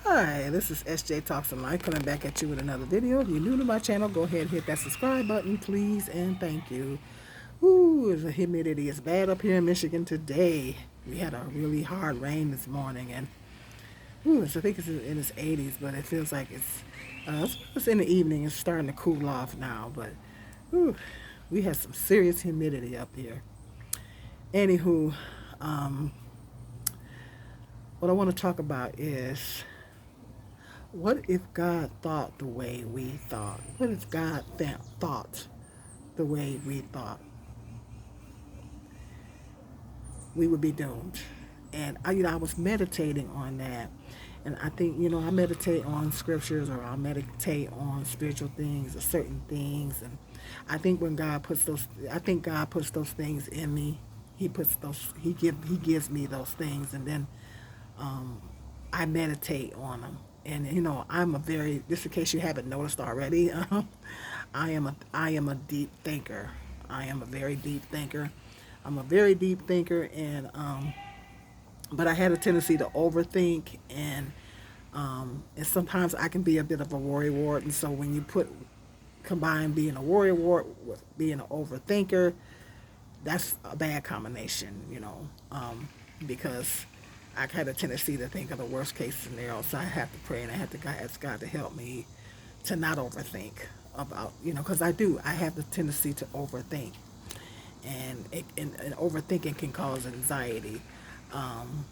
Hi, this is SJ Talks and Life coming back at you with another video. If you're new to my channel, go ahead and hit that subscribe button, please, and thank you. Ooh, the humidity is bad up here in Michigan today. We had a really hard rain this morning, and I think it's in its 80s, but it feels like it's in the evening. It's starting to cool off now, but ooh, we had some serious humidity up here. Anywho, um, what I want to talk about is, what if God thought the way we thought? What if God thought the way we thought? We would be doomed. And I was meditating on that, and I think I meditate on scriptures, or I meditate on spiritual things or certain things, and I think when God puts those, I think God puts those things in me. He puts those. He gives me those things, and then um, I meditate on them. And I'm a very, just in case you haven't noticed already, I am a deep thinker. I am a very deep thinker. I'm a very deep thinker, and but I had a tendency to overthink, and sometimes I can be a bit of a worry wart. And so when you combine being a worry wart with being an overthinker, that's a bad combination, because I had a tendency to think of the worst case scenario. So I have to pray, and I have to ask God to help me to not overthink about, because I do. I have the tendency to overthink, and overthinking can cause anxiety. Um,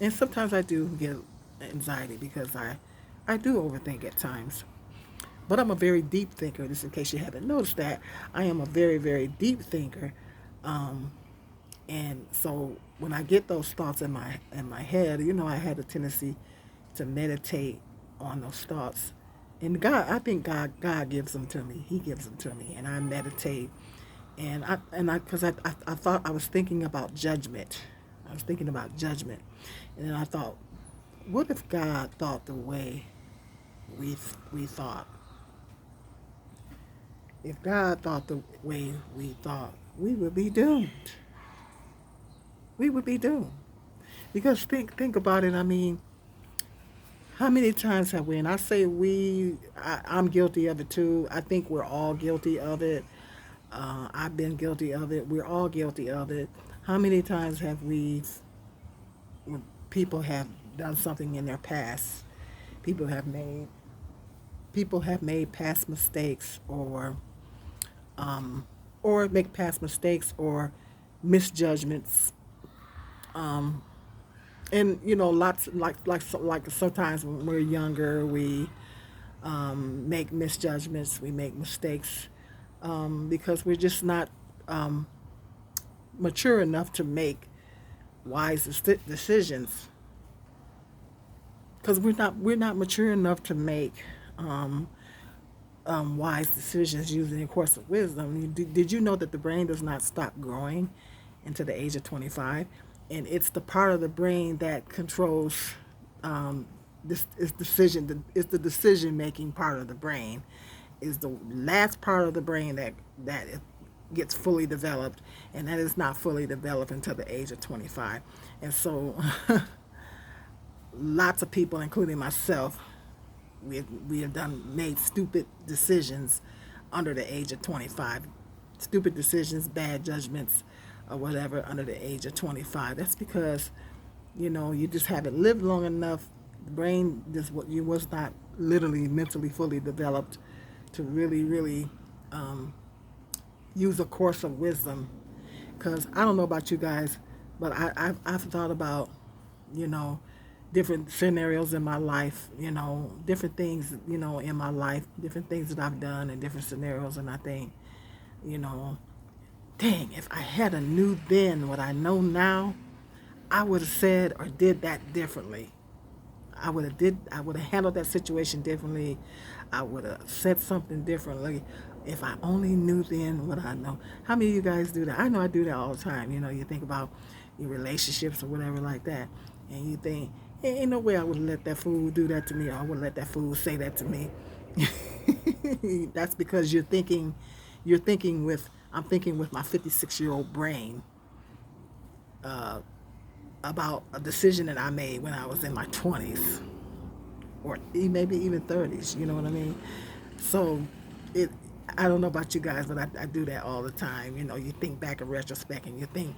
and sometimes I do get anxiety because I do overthink at times. But I'm a very deep thinker. Just in case you haven't noticed that, I am a very, very deep thinker. Um, and so when I get those thoughts in my head, I had a tendency to meditate on those thoughts. And God, I think God gives them to me. He gives them to me, and I meditate. Because I thought, I was thinking about judgment. I was thinking about judgment, and then I thought, what if God thought the way we thought? If God thought the way we thought, we would be doomed. We would be doomed. Because think about it. I mean, how many times have we? And I say we. I'm guilty of it too. I think we're all guilty of it. I've been guilty of it. We're all guilty of it. How many times have when people have done something in their past, people have made people have made past mistakes, or make past mistakes or misjudgments, um, and lots, like sometimes when we're younger, we make misjudgments, we make mistakes, because we're just not um, mature enough to make wise decisions, because we're not mature enough to make um, wise decisions using a course of wisdom. Did you know that the brain does not stop growing until the age of 25? And it's the part of the brain that controls, um, this is decision is the decision making part of the brain, is the last part of the brain that it gets fully developed, and that is not fully developed until the age of 25. And so lots of people, including myself, we have done made stupid decisions under the age of 25. Stupid decisions, bad judgments, or whatever under the age of 25. That's because you just haven't lived long enough. The brain just what you was not literally mentally fully developed to really um, use a course of wisdom. Because I don't know about you guys, but I've thought about, you know, different scenarios in my life, different things, in my life, different things that I've done in different scenarios. And I think, you know, dang, if I had a knew then what I know now, I would have said or did that differently. I would have handled that situation differently. I would have said something differently if I only knew then what I know. How many of you guys do that? I know I do that all the time. You think about your relationships or whatever like that, and you think, "Hey, ain't no way I would let that fool do that to me, or I would let that fool say that to me." That's because I'm thinking with my 56-year-old brain, uh, about a decision that I made when I was in my 20s, or maybe even 30s. You know what I mean? So it. I don't know about you guys, but I do that all the time. You know, you think back in retrospect, and you think,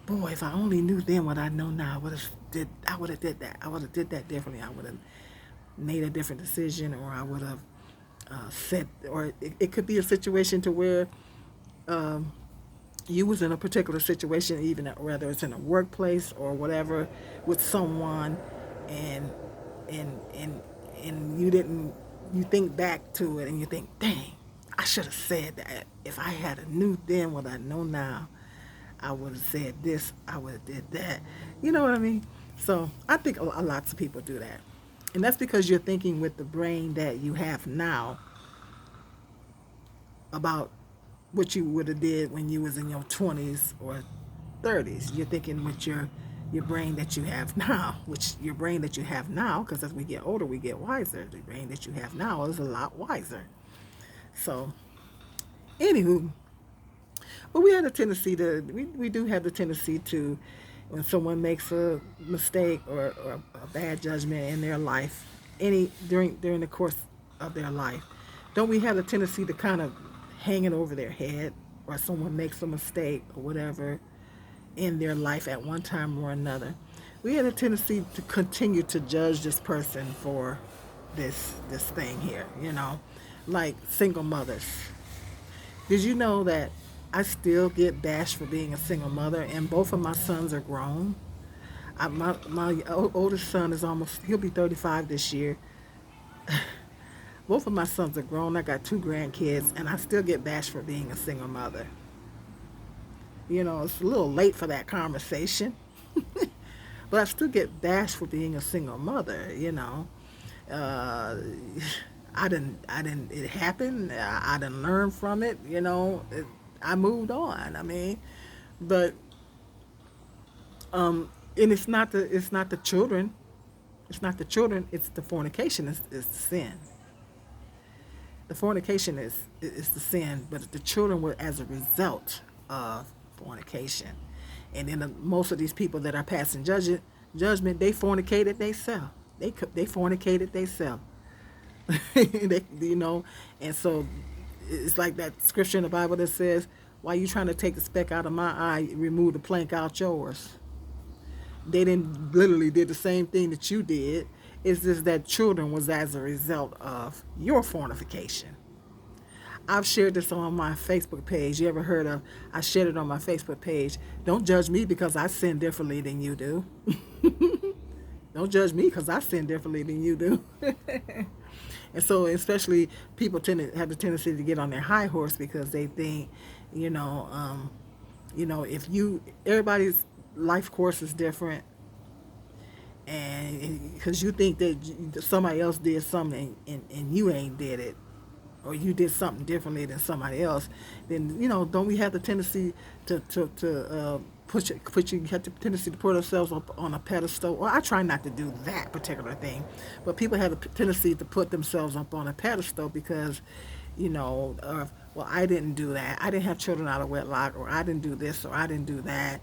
boy, if I only knew then what I know now, I would have did that. I would have did that differently. I would have made a different decision, or I would have said, or it could be a situation to where you was in a particular situation, even whether it's in a workplace or whatever, with someone, and and and you didn't. You think back to it and you think, dang, I should have said that. If I had a knew then what I know now, I would have said this. I would have did that. You know what I mean? So I think lots of people do that, and that's because you're thinking with the brain that you have now about what you would have did when you was in your 20s or 30s. You're thinking with your brain that you have now, which your brain that you have now, because as we get older, we get wiser. The brain that you have now is a lot wiser. So, anywho, but we had a tendency to, we do have the tendency to, when someone makes a mistake or a bad judgment in their life, during the course of their life, don't we have the tendency to kind of hang it over their head, or someone makes a mistake or whatever in their life at one time or another? We had a tendency to continue to judge this person for this thing here, like single mothers. Did you know that I still get bashed for being a single mother, and both of my sons are grown? My oldest son is he'll be 35 this year. Both of my sons are grown. I got two grandkids, and I still get bashed for being a single mother. It's a little late for that conversation, but I still get bashed for being a single mother. Uh, it happened. I didn't learn from it. I moved on. I mean, but and it's not the children. It's not the children. It's the fornication. It's the sin. The fornication is the sin, but the children were as a result of fornication. And then most of these people that are passing judgment, they fornicated they sell. They fornicated they sell. And so it's like that scripture in the Bible that says, "Why you trying to take the speck out of my eye, remove the plank out yours?" They didn't literally did the same thing that you did. It's just that children was as a result of your fornication. I've shared this on my Facebook page. You ever heard of? I shared it on my Facebook page. Don't judge me because I sin differently than you do. Don't judge me because I sin differently than you do. And so, especially people tend to have the tendency to get on their high horse because they think, you know, um, if everybody's life course is different, and because you think that somebody else did something and you ain't did it, or you did something differently than somebody else, then don't we have the tendency to you have the tendency to put ourselves up on a pedestal? Well, I try not to do that particular thing, but people have a tendency to put themselves up on a pedestal because, well, I didn't do that. I didn't have children out of wedlock, or I didn't do this, or I didn't do that,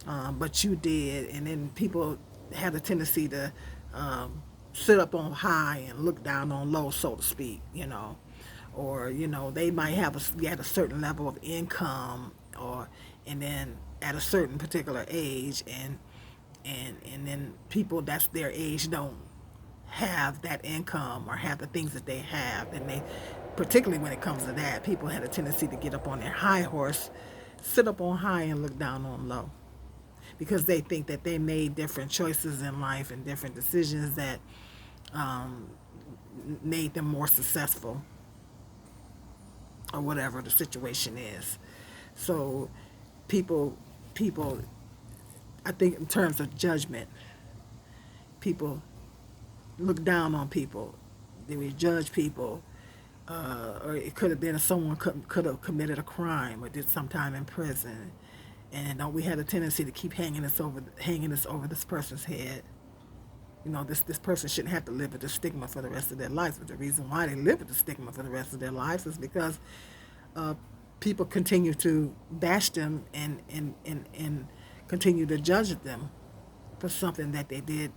but you did. And then people have a tendency to sit up on high and look down on low, so to speak. Or they might have at a certain level of income, or and then at a certain particular age, and then people that's their age don't have that income or have the things that they have. And they, particularly when it comes to that, people had a tendency to get up on their high horse, sit up on high and look down on low, because they think that they made different choices in life and different decisions that um, made them more successful, or whatever the situation is. So people, I think in terms of judgment, people look down on people. They would judge people, or it could have been someone could have committed a crime or did some time in prison, and we had a tendency to keep hanging this over this person's head. This person shouldn't have to live with the stigma for the rest of their lives. But the reason why they live with the stigma for the rest of their lives is because uh, people continue to bash them and continue to judge them for something that they did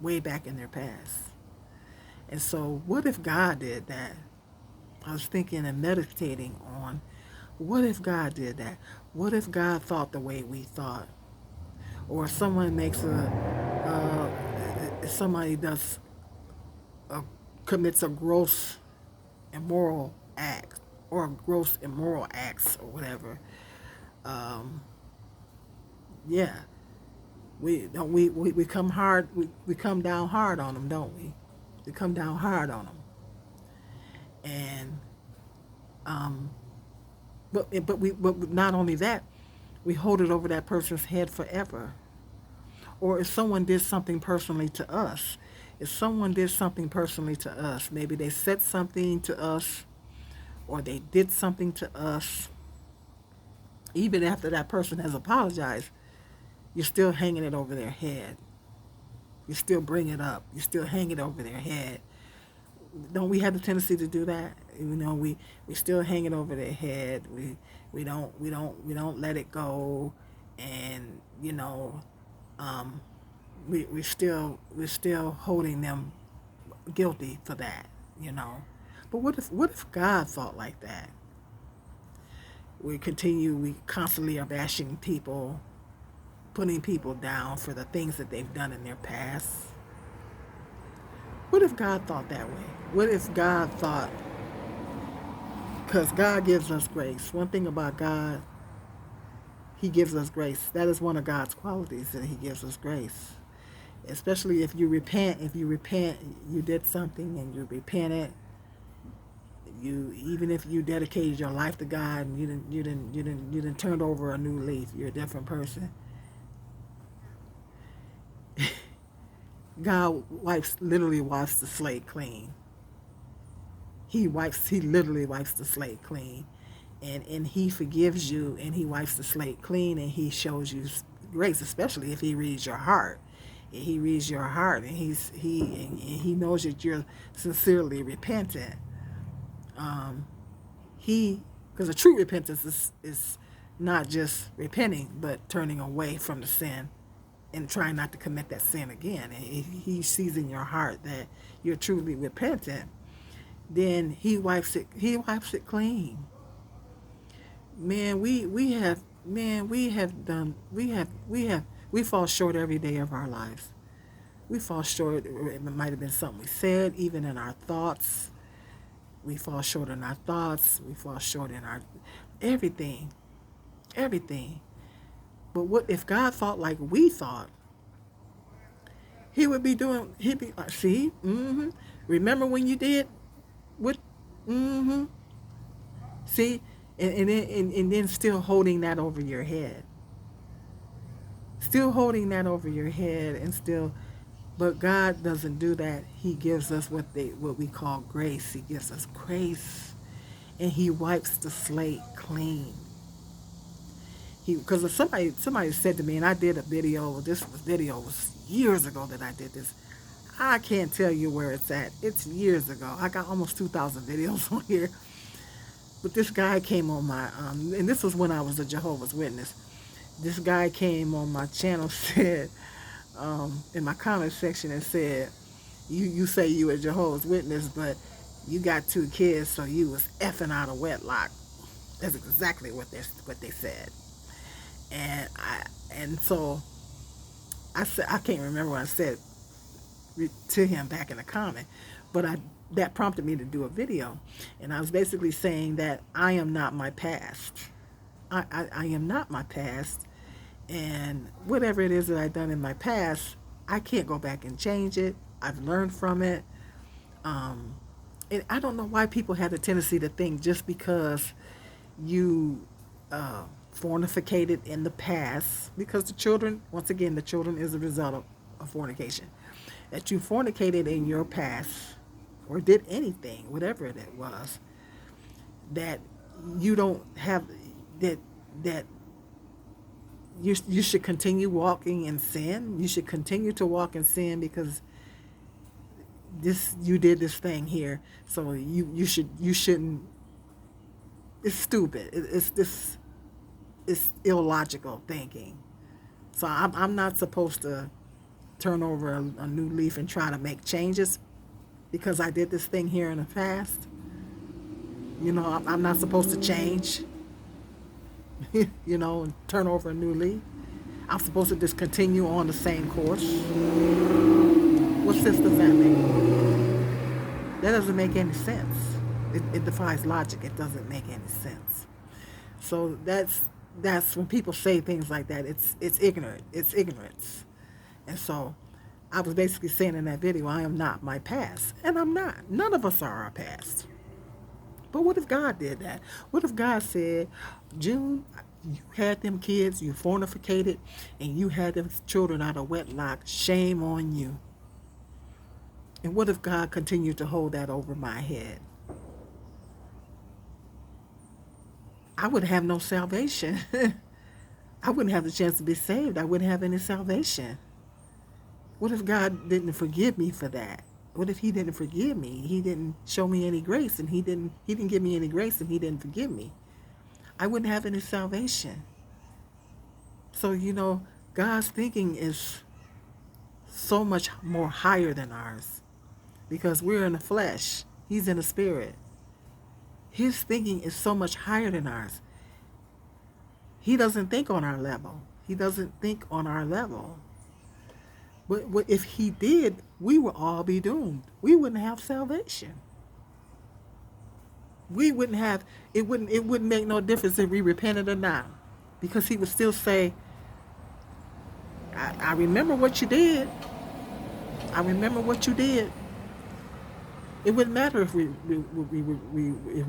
way back in their past. And so, what if God did that? I was thinking and meditating on, what if God did that? What if God thought the way we thought? Or someone makes somebody does a, commits a gross immoral act, or gross immoral acts, or whatever. Um, yeah, we come hard, we come down hard on them, don't we? We come down hard on them, and um, but not only that, we hold it over that person's head forever. Or if someone did something personally to us, if someone did something personally to us, maybe they said something to us, or they did something to us, even after that person has apologized, you're still hanging it over their head. You still bring it up. You still hang it over their head. Don't we have the tendency to do that? We still hang it over their head. We don't let it go, and um, we're still holding them guilty for that. You know, but what if God thought like that? We constantly are bashing people, putting people down for the things that they've done in their past. What if God thought that way? What if God thought, because God gives us grace. One thing about God, He gives us grace. That is one of God's qualities, that He gives us grace. Especially if you repent, you did something and you repented. Even if you dedicated your life to God and you didn't turn over a new leaf, you're a different person. God literally wipes the slate clean. He literally wipes the slate clean, and He forgives you, and He wipes the slate clean, and He shows you grace, especially if He reads your heart. He reads your heart, and He knows that you're sincerely repentant. Um, he Because a true repentance is not just repenting, but turning away from the sin and trying not to commit that sin again. And if He sees in your heart that you're truly repentant, then He wipes it clean. Man, we fall short every day of our lives. We fall short. It might have been something we said, even in our thoughts. We fall short in our thoughts. We fall short in our everything, everything. But what if God thought like we thought? He would be doing. He'd be like, see, remember when you did what? Mm-hmm. See, and then still holding that over your head, still holding that over your head, and still. But God doesn't do that. He gives us what we call grace. He gives us grace, and He wipes the slate clean. Because somebody said to me, and I did a video. Video was years ago that I did this. I can't tell you where it's at. It's years ago. I got almost 2,000 videos on here. But this guy came on my and this was when I was a Jehovah's Witness. This guy came on my channel, said in my comment section, and said, "You say you a Jehovah's Witness, but you got 2 kids, so you was effing out of wedlock." That's exactly what they said. And so I said, I can't remember what I said to him back in the comment, but that prompted me to do a video, and I was basically saying that I am not my past. I am not my past, and whatever it is that I've done in my past, I can't go back and change it. I've learned from it. Um, and I don't know why people have the tendency to think just because you fornicated in the past, because once again, the children is a result of fornication, that you fornicated in your past or did anything, whatever it was, that you don't have that you should continue walking in sin. You should continue to walk in sin because you did this thing here, so you shouldn't. It's stupid. It's illogical thinking. So I'm not supposed to turn over a new leaf and try to make changes, because I did this thing here in the past. I'm not supposed to change, and turn over a new leaf. I'm supposed to just continue on the same course. What sense does that make? That doesn't make any sense. It defies logic. It doesn't make any sense. So that's when people say things like that. It's ignorant. It's ignorance. And so I was basically saying in that video, I am not my past, and I'm not. None of us are our past. But what if God did that? What if God said, June, you had them kids, you fornicated, and you had them children out of wedlock. Shame on you. And what if God continued to hold that over my head? I would have no salvation. I wouldn't have the chance to be saved. I wouldn't have any salvation. What if God didn't forgive me for that? What if he didn't forgive me? He didn't show me any grace, and he didn't give me any grace, and he didn't forgive me. I wouldn't have any salvation. So, God's thinking is so much more higher than ours, because we're in the flesh. He's in the spirit. His thinking is so much higher than ours. He doesn't think on our level. He doesn't think on our level. But if he did, we would all be doomed. We wouldn't have salvation. We wouldn't have, it wouldn't make no difference if we repented or not. Because he would still say, I remember what you did. I remember what you did. It wouldn't matter if we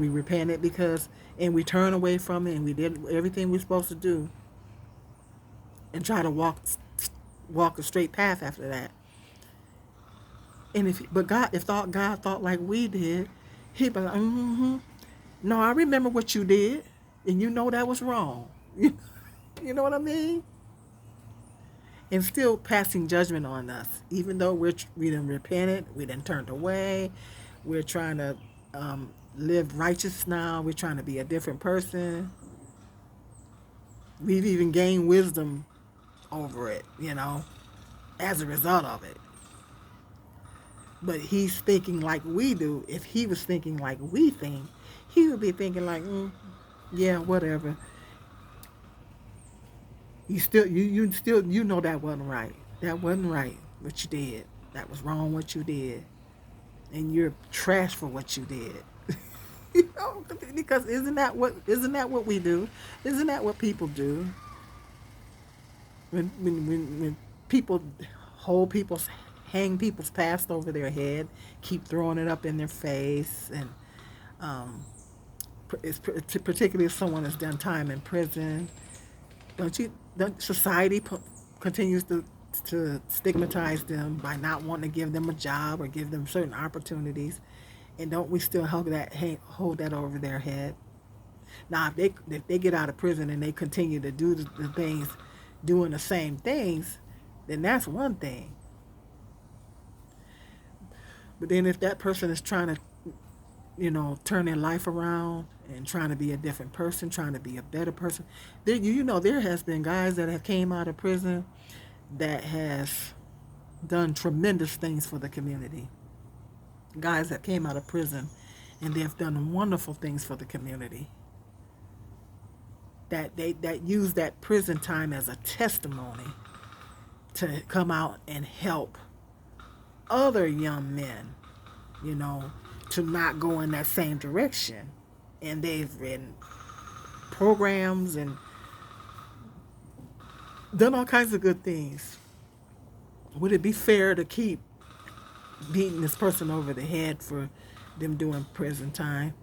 repented, and we turned away from it, and we did everything we're supposed to do, and try to walk a straight path after that. And if God thought like we did, he'd be like, no, I remember what you did, and that was wrong. You know what I mean? And still passing judgment on us, even though we done repented, we done turned away, we're trying to live righteous now, we're trying to be a different person. We've even gained wisdom over it, as a result of it. But he's thinking like we do. If he was thinking like we think, he would be thinking like, yeah, whatever. You know that wasn't right. That wasn't right what you did. That was wrong what you did. And you're trash for what you did. Because isn't that what we do? Isn't that what people do? When people hang people's past over their head, keep throwing it up in their face, and it's particularly if someone has done time in prison. Society continues to stigmatize them by not wanting to give them a job or give them certain opportunities, and don't we still hold that over their head? Now, if they get out of prison and they continue to do the things, doing the same things, then that's one thing. But then if that person is trying to, turn their life around and trying to be a different person, trying to be a better person, there has been guys that have came out of prison that has done tremendous things for the community. Guys that came out of prison and they've done wonderful things for the community. That use that prison time as a testimony to come out and help other young men, to not go in that same direction. And they've written programs and done all kinds of good things. Would it be fair to keep beating this person over the head for them doing prison time?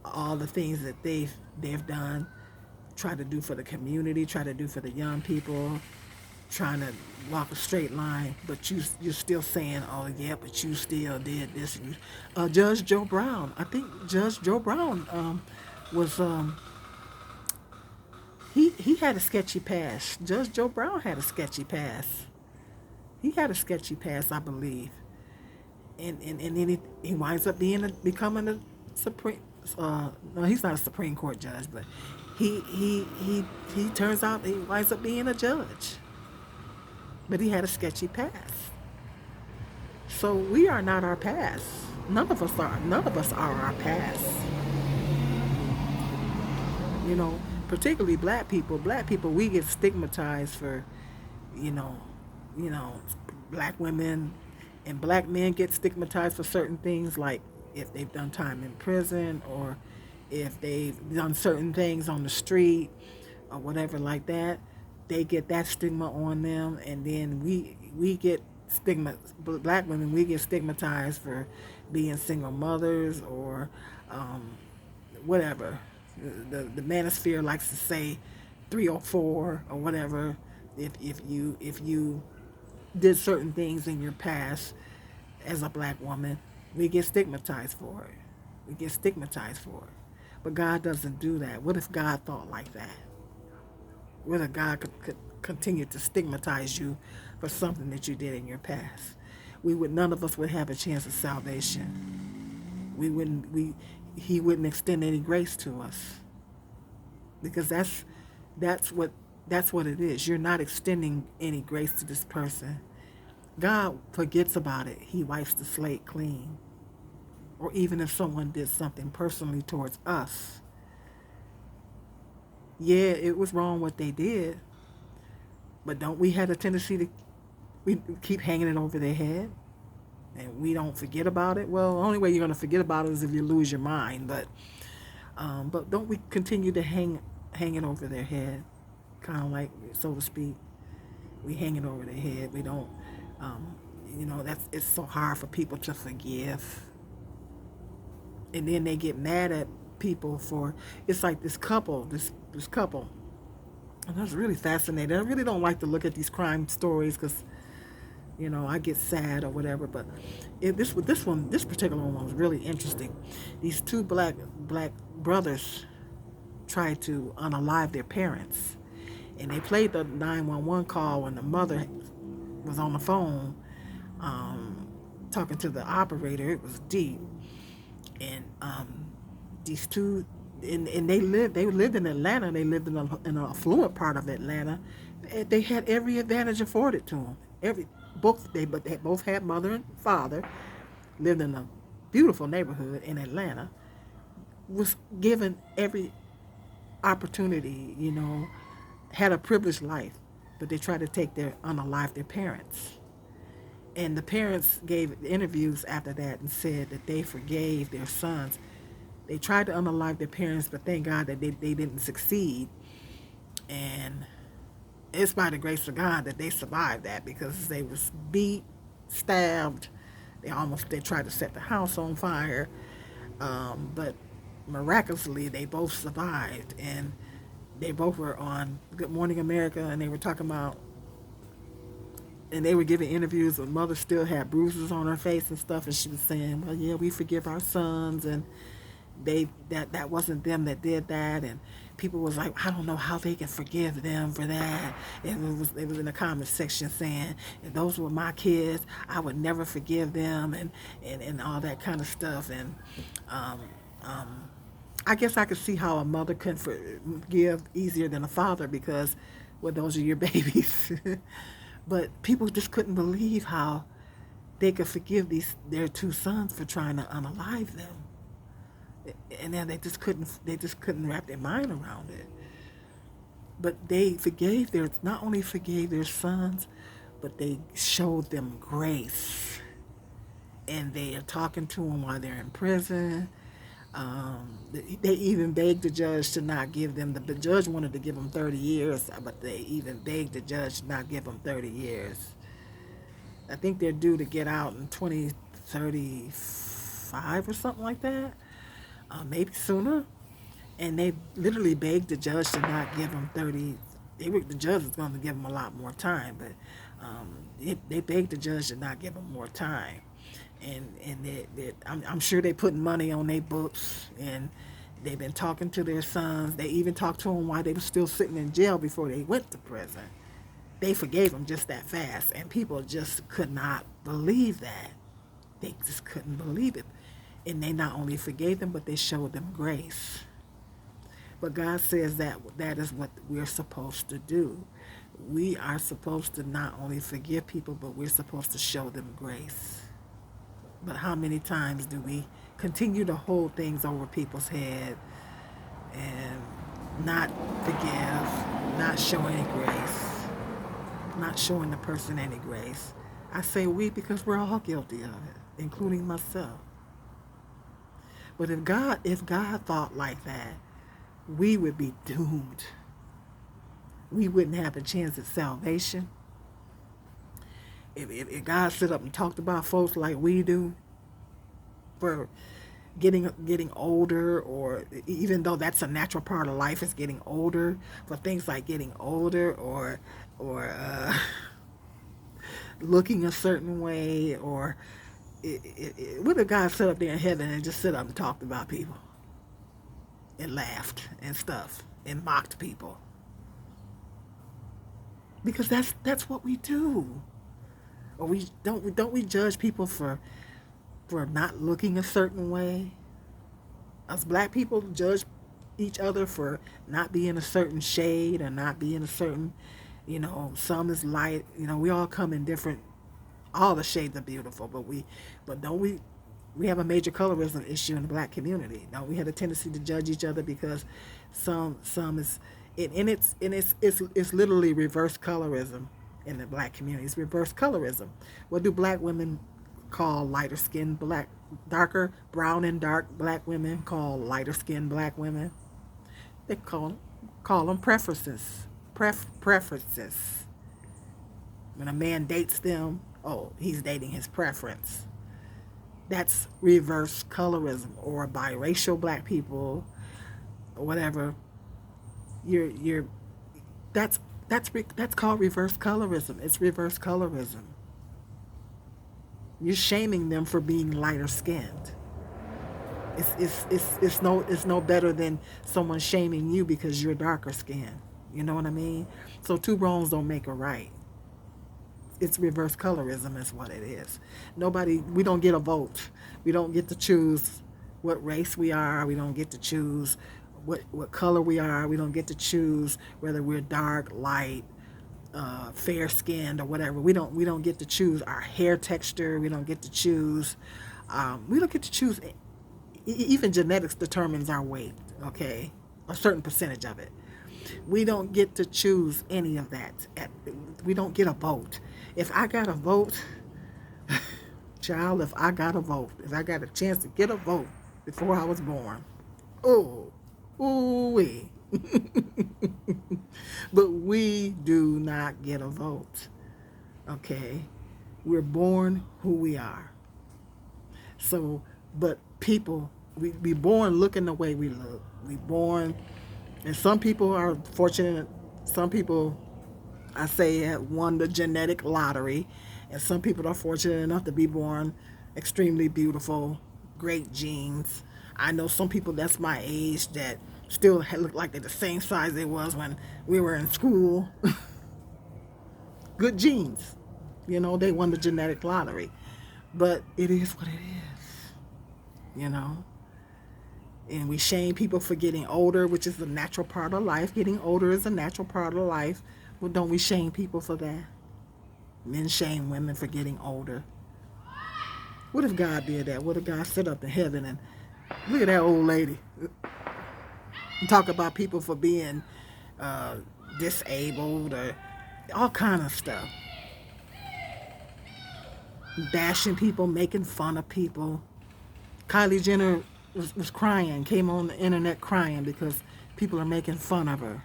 All the things that they've done, try to do for the community, try to do for the young people, trying to walk a straight line, but you're still saying, oh yeah, but you still did this. Judge Joe Brown, I think Judge Joe Brown was he had a sketchy past. Judge Joe Brown had a sketchy past. He had a sketchy past, I believe, and then he winds up becoming a Supreme. No, he's not a Supreme Court judge, but he turns out he winds up being a judge. But he had a sketchy past. So we are not our past. None of us are. None of us are our past. You know, particularly black people. Black people, we get stigmatized for, you know, you know, black women and black men get stigmatized for certain things, like if they've done time in prison or if they've done certain things on the street or whatever like that. They get that stigma on them, and then we get stigma. Black women, we get stigmatized for being single mothers or whatever. The manosphere likes to say 304 or whatever. If you did certain things in your past as a black woman, we get stigmatized for it. We get stigmatized for it. But God doesn't do that. What if God thought like that? What if God could continue to stigmatize you for something that you did in your past? None of us would have a chance of salvation. We wouldn't we He wouldn't extend any grace to us, because that's what that's what it is. You're not extending any grace to this person. God forgets about it. He wipes the slate clean. Or even if someone did something personally towards us, yeah, it was wrong what they did, but don't we have a tendency to we keep hanging it over their head and we don't forget about it? Well, the only way you're going to forget about it is if you lose your mind. But don't we continue to hang it over their head, kind of like, so to speak? We hang it over their head. We don't. Um, that's it's so hard for people to forgive, and then they get mad at people for. It's like this couple. And that's really fascinating. I really don't like to look at these crime stories because I get sad or whatever. But this particular one was really interesting. These two black brothers tried to unalive their parents, and they played the 911 call when the mother was on the phone, talking to the operator. It was deep, and these two, and they lived in Atlanta. They lived in an affluent part of Atlanta. They had every advantage afforded to them. But they both had mother and father. Lived in a beautiful neighborhood in Atlanta. Was given every opportunity. Had a privileged life, but they tried to unalive their parents. And the parents gave interviews after that and said that they forgave their sons. They tried to unalive their parents, but thank God that they didn't succeed. And it's by the grace of God that they survived that, because they was beat, stabbed. They tried to set the house on fire, but miraculously they both survived, and they both were on Good Morning America, and they were talking about, and they were giving interviews. The mother still had bruises on her face and stuff, and she was saying, "Well, yeah, we forgive our sons," and that wasn't them that did that. And people was like, "I don't know how they can forgive them for that." And it was in the comment section saying, "If those were my kids, I would never forgive them," and all that kind of stuff. And um, um, I guess I could see how a mother can forgive easier than a father, because, well, those are your babies. But people just couldn't believe how they could forgive their two sons for trying to unalive them, and then they just couldn't wrap their mind around it. But they not only forgave their sons, but they showed them grace, and they are talking to them while they're in prison. They even begged the judge to not give them. The judge wanted to give them 30 years, but they even begged the judge to not give them 30 years. I think they're due to get out in 2035 or something like that, maybe sooner. And they literally begged the judge to not give them 30. The judge was going to give them a lot more time, but they begged the judge to not give them more time. I'm sure they putting money on their books, and they've been talking to their sons. They even talked to them while they were still sitting in jail before they went to prison. They forgave them just that fast, and people just could not believe that. They just couldn't believe it. And they not only forgave them, but they showed them grace. But God says that is what we're supposed to do. We are supposed to not only forgive people, but we're supposed to show them grace. But how many times do we continue to hold things over people's head and not forgive, not show any grace, not showing the person any grace? I say we because we're all guilty of it, including myself. But if God thought like that, we would be doomed. We wouldn't have a chance at salvation. If God stood up and talked about folks like we do for getting older, or even though that's a natural part of life, is getting older, for things like getting older, or looking a certain way, or what if God stood up there in heaven and just stood up and talked about people and laughed and stuff and mocked people? Because that's what we do. Or we judge people for not looking a certain way? Us black people judge each other for not being a certain shade or not being a certain, some is light. We all come in different. All the shades are beautiful, but don't we have a major colorism issue in the black community? Don't we have a tendency to judge each other because some is, it's literally reverse colorism in the black community. It's reverse colorism. What do black women call lighter skinned black, darker, brown and dark black women call lighter skinned black women? They call them preferences. Preferences. When a man dates them, oh, he's dating his preference. That's reverse colorism. Or biracial black people, or whatever. You're that's called reverse colorism. It's reverse colorism. You're shaming them for being lighter skinned. It's no better than someone shaming you because you're darker skinned. You know what I mean? So two wrongs don't make a right. It's reverse colorism is what it is. We don't get a vote. We don't get to choose what race we are. We don't get to choose what color we are. We don't get to choose whether we're dark, light, fair skinned, or whatever. We don't get to choose our hair texture. We don't get to choose. We don't get to choose. Even genetics determines our weight. Okay, a certain percentage of it. We don't get to choose any of that. We don't get a vote. If I got a vote, child, if I got a chance to get a vote before I was born, ooh-wee. But we do not get a vote. Okay? We're born who we are. So, but people, we born looking the way we look. We born, and some people are fortunate. Some people, I say, have won the genetic lottery, and some people are fortunate enough to be born extremely beautiful, great genes. I know some people that's my age that still look like they're the same size they was when we were in school. Good genes. They won the genetic lottery. But it is what it is. And we shame people for getting older, which is a natural part of life. Getting older is a natural part of life. Well, don't we shame people for that? Men shame women for getting older. What if God did that? What if God stood up in heaven and look at that old lady and talk about people for being disabled or all kind of stuff, bashing people, making fun of people. Kylie Jenner was crying, came on the internet crying because people are making fun of her.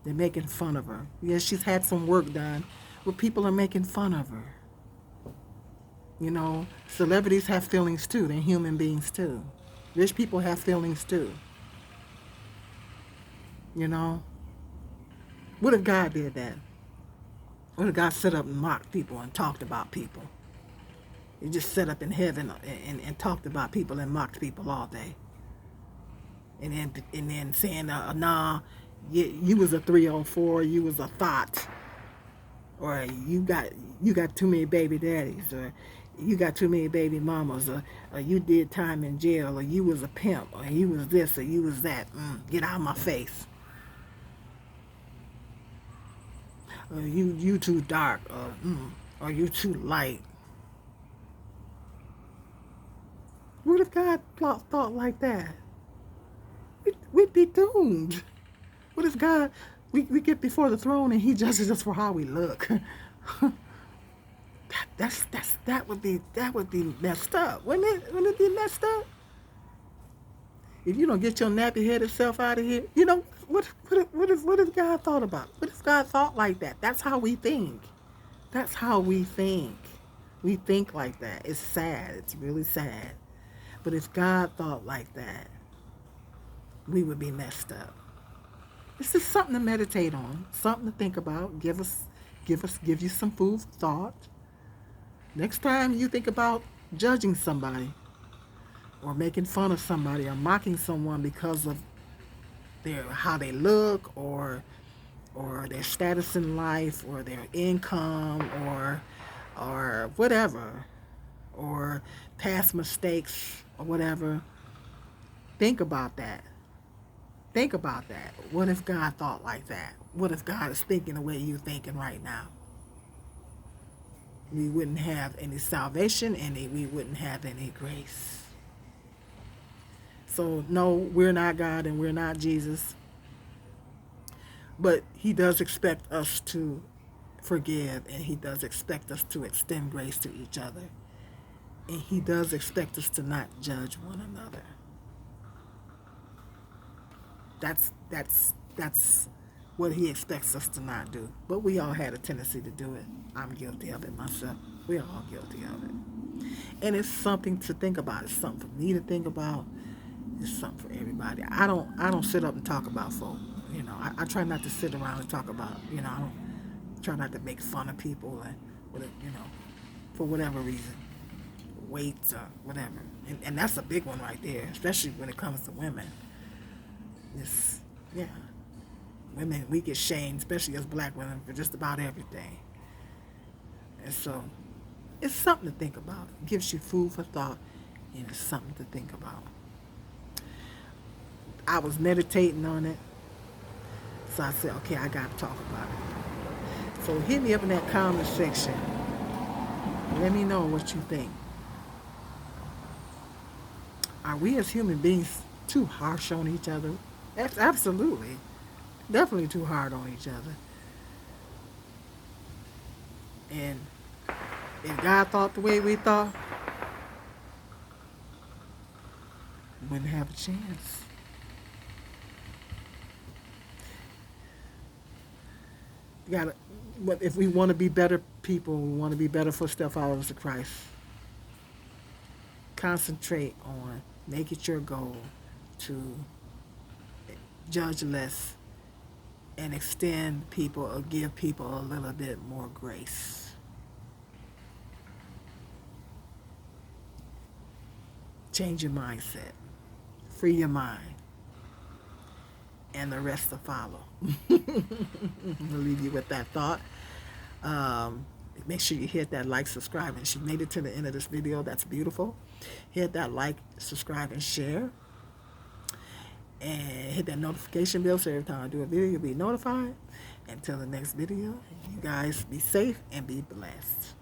They're making fun of her. Yes, she's had some work done, but people are making fun of her. Celebrities have feelings too. They're human beings too. Rich people have feelings too. What if God did that? What if God set up and mocked people and talked about people? He just set up in heaven and talked about people and mocked people all day. And then saying, nah, you was a 304, you was a thought, or you got too many baby daddies, or you got too many baby mamas, or you did time in jail, or you was a pimp, or you was this, or you was that. Get out of my face. Or you too dark, or you too light. What if God thought like that? We'd be doomed. What if God, we get before the throne and He judges us for how we look? That would be messed up. Wouldn't it be messed up? If you don't get your nappy headed self out of here, what if God thought about? What if God thought like that? That's how we think. That's how we think. We think like that. It's sad. It's really sad. But if God thought like that, we would be messed up. This is something to meditate on, something to think about. Give you some food for thought. Next time you think about judging somebody or making fun of somebody or mocking someone because of their how they look or their status in life or their income or whatever or past mistakes or whatever, think about that. Think about that. What if God thought like that? What if God is thinking the way you're thinking right now? We wouldn't have any salvation and we wouldn't have any grace. So no, we're not God and we're not Jesus. But He does expect us to forgive, and He does expect us to extend grace to each other. And He does expect us to not judge one another. That's what He expects us to not do. But we all had a tendency to do it. I'm guilty of it myself. We're all guilty of it. And it's something to think about. It's something for me to think about. It's something for everybody. I don't sit up and talk about folk. I try not to sit around and talk about, I don't try not to make fun of people and for whatever reason. Weight or whatever. And that's a big one right there, especially when it comes to women. It's, yeah. Women, we get shamed, especially as black women, for just about everything. And so, it's something to think about. It gives you food for thought, and it's something to think about. I was meditating on it, so I said, okay, I got to talk about it. So hit me up in that comment section. Let me know what you think. Are we as human beings too harsh on each other? That's absolutely. Definitely too hard on each other. And if God thought the way we thought, we wouldn't have a chance. But if we want to be better people, we want to be better footstep followers of Christ, concentrate on, make it your goal to judge less and extend people or give people a little bit more grace. Change your mindset. Free your mind. And the rest will follow. I'll leave you with that thought. Make sure you hit that like, subscribe, and if you made it to the end of this video, that's beautiful. Hit that like, subscribe, and share. And hit that notification bell so every time I do a video, you'll be notified. Until the next video, you guys be safe and be blessed.